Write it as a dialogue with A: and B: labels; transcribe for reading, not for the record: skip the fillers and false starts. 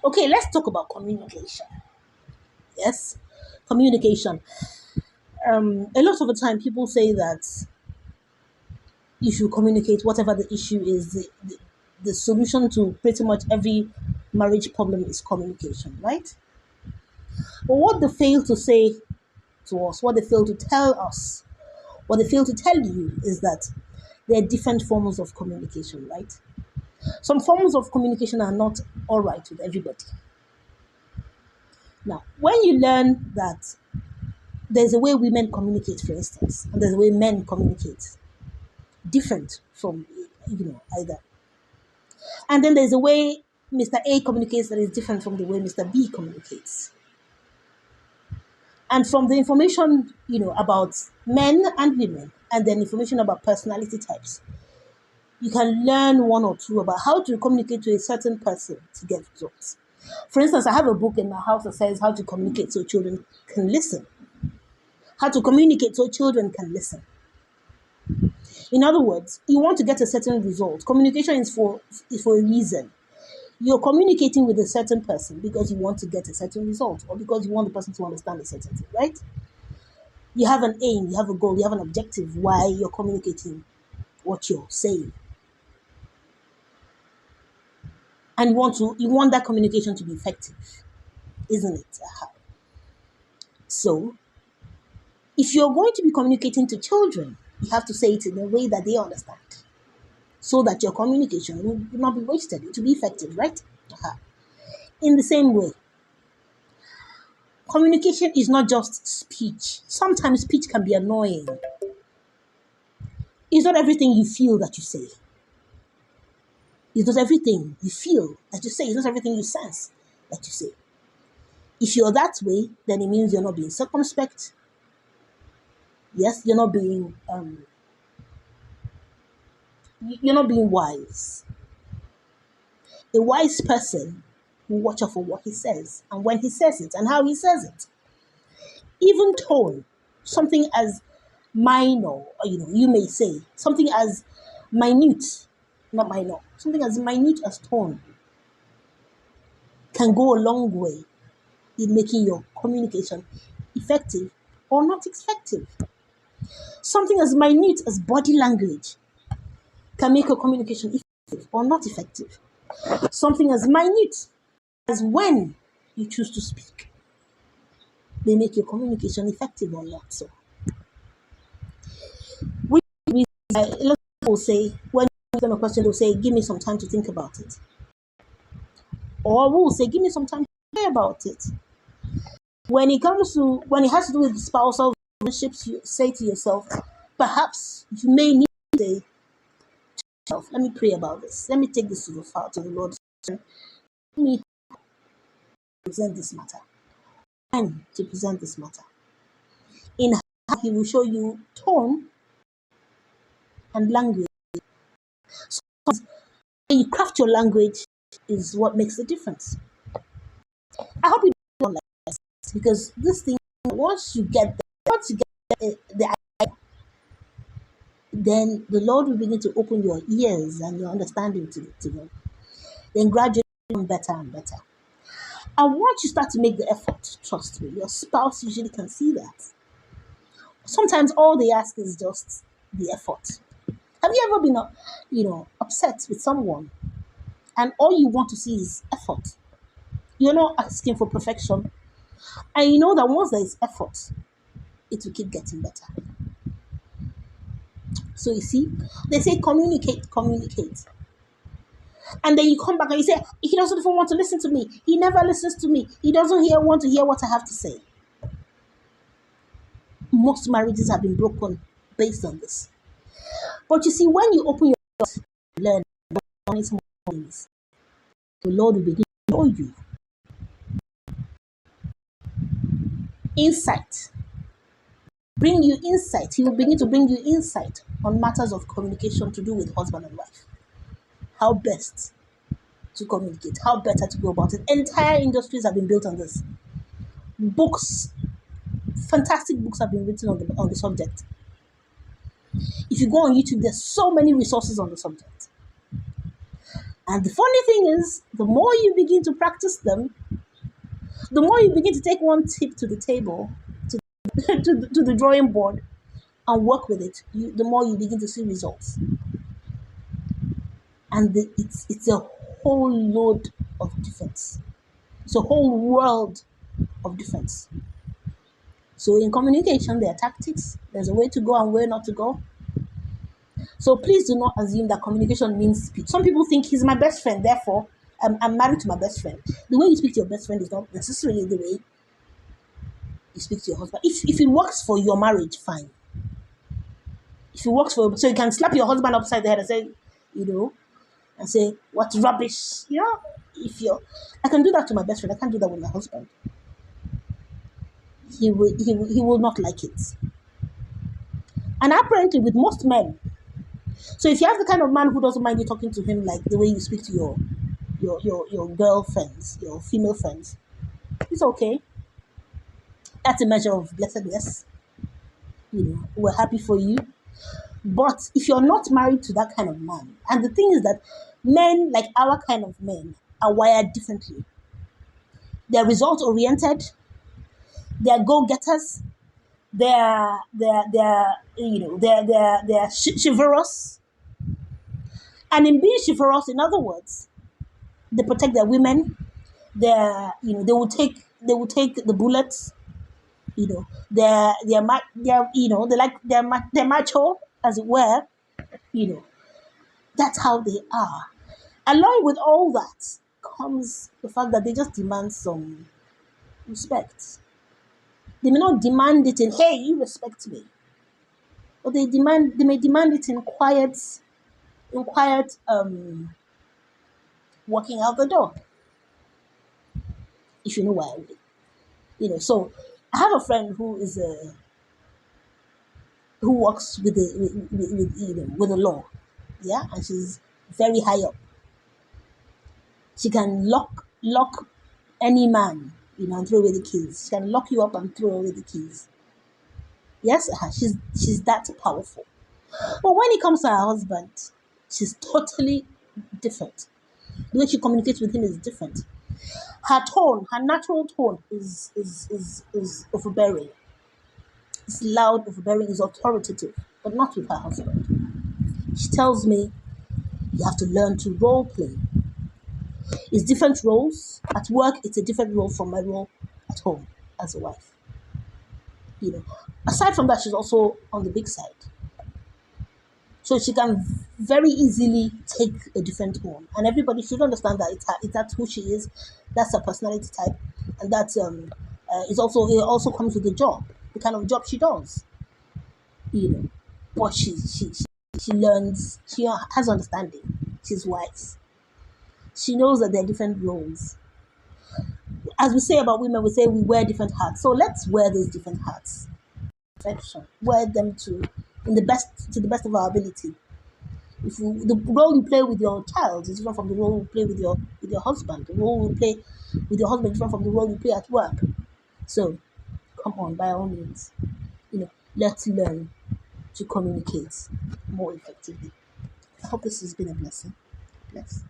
A: Okay, let's talk about communication. Yes, communication. A lot of the time, people say that you should communicate whatever the issue is. The solution to pretty much every marriage problem is communication, right? But what they fail to say to us, what they fail to tell us, what they fail to tell you is that there are different forms of communication, right? Some forms of communication are not all right with everybody. Now, when you learn that there's a way women communicate, for instance, and there's a way men communicate, different from either. And then there's a way Mr. A communicates that is different from the way Mr. B communicates. And from the information, about men and women, and then information about personality types, you can learn one or two about how to communicate to a certain person to get results. For instance, I have a book in my house that says how to communicate so children can listen. How to communicate so children can listen. In other words, you want to get a certain result. Communication is for a reason. You're communicating with a certain person because you want to get a certain result or because you want the person to understand a certain thing, right? You have an aim, you have a goal, you have an objective why you're communicating what you're saying. And you want that communication to be effective, isn't it? So, if you're going to be communicating to children, you have to say it in a way that they understand so that your communication will not be wasted. It will be effective, right? In the same way, communication is not just speech. Sometimes speech can be annoying. It's not everything you feel that you say. It's not everything you feel that you say. It's not everything you sense that you say. If you're that way, then it means you're not being circumspect. Yes, you're not being wise. A wise person will watch out for what he says and when he says it and how he says it. Even tone, something as minor, you may say, something as minute, not minor, something as minute as tone can go a long way in making your communication effective or not effective. Something as minute as body language can make your communication effective or not effective. Something as minute as when you choose to speak may make your communication effective or not so. Which is a lot of people say, when you ask them a question, they'll say, give me some time to think about it. Or we'll say, give me some time to think about it. When it has to do with spousal relationships, you say to yourself, perhaps you may need to say to yourself, let me pray about this. Let me take this to the Lord. Let me present this matter. And to present this matter. In how he will show you tone and language. So when you craft your language is what makes the difference. I hope you don't like this because this thing, once you get the idea, then the Lord will begin to open your ears and your understanding to them. Then gradually become better and better. And once you start to make the effort, trust me, your spouse usually can see that. Sometimes all they ask is just the effort. Have you ever been, upset with someone and all you want to see is effort? You're not asking for perfection. And you know that once there is effort, it will keep getting better. So you see, they say communicate. And then you come back and you say, he doesn't even want to listen to me. He never listens to me. He doesn't want to hear what I have to say. Most marriages have been broken based on this. But you see, when you open your mouth to learn about small things, the Lord will begin to show you insight. Bring you insight. He will begin to bring you insight on matters of communication to do with husband and wife. How best to communicate, how better to go about it. Entire industries have been built on this. Books, fantastic books have been written on the subject. If you go on YouTube, there's so many resources on the subject. And the funny thing is, the more you begin to practice them, the more you begin to take one tip to the table, to, to the drawing board, and work with it, the more you begin to see results. And it's a whole load of difference. It's a whole world of difference. So in communication, there are tactics. There's a way to go and where not to go. So please do not assume that communication means speech. Some people think he's my best friend, therefore I'm married to my best friend. The way you speak to your best friend is not necessarily the way you speak to your husband. If it works for your marriage, fine. If it works for, so you can slap your husband upside the head and say, and say, what rubbish, I can do that to my best friend. I can't do that with my husband. He will not like it. And apparently with most men, so if you have the kind of man who doesn't mind you talking to him like the way you speak to your girlfriends, your female friends, it's okay. That's a measure of blessedness. We're happy for you. But if you're not married to that kind of man, and the thing is that men, like our kind of men, are wired differently. They're result oriented, they're go-getters, they're chivalrous. And in being chivalrous, in other words, they protect their women. They will take the bullets. They're macho, as it were. That's how they are. Along with all that comes the fact that they just demand some respect. They may not demand it in, hey, you respect me. But they may demand it in quiet, walking out the door. If you know what I mean. So I have a friend who works with the law. Yeah, and she's very high up. She can lock any man, and throw away the keys. She can lock you up and throw away the keys. Yes, she's that powerful. But when it comes to her husband, she's totally different. The way she communicates with him is different. Her tone, her natural tone is overbearing. It's loud, overbearing, is authoritative, but not with her husband. She tells me, you have to learn to role play. It's different roles. At work, it's a different role from my role at home as a wife. Aside from that, she's also on the big side. So she can very easily take a different tone. And everybody should understand that that's who she is. That's her personality type. And that's it also comes with the job, the kind of job she does. But she learns, she has understanding. She's wise. She knows that there are different roles. As we say about women, we say we wear different hats. So let's wear those different hats. Wear them to the best of our ability. The role you play with your child is different from the role you play with your husband. The role you play with your husband is different from the role you play at work. So, come on, by all means, let's learn to communicate more effectively. I hope this has been a blessing. Bless.